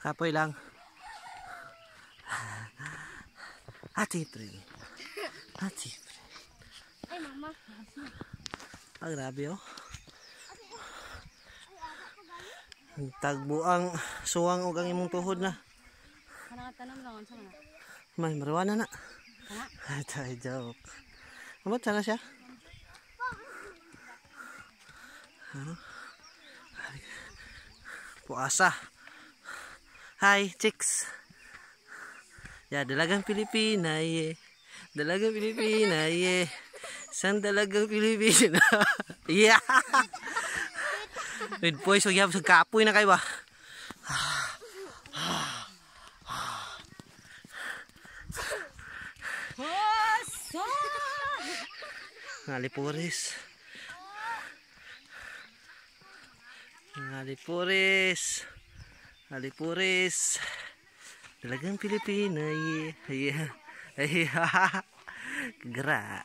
Kapoy lang. Ati pre. Ati pre. Ay mama. Ah, grabe oh. Tagbo ang suwang og ang imong tuhod na. Kana tanam lang unsa man. May marijuana na. Kana? Ay, joke. Amat sana siya? Puasa. Hi, chicks. Ya, dalagang Pilipina, ye. Dalagang Pilipina, ye. Isang dalagang Pilipina. Yeah. With boys, huwag yapos kapoy na kayo ba? Ngalipuris. Ngalipuris. Ngalipuris. Dalagang Pilipina, yeah. Yeah. Kagera.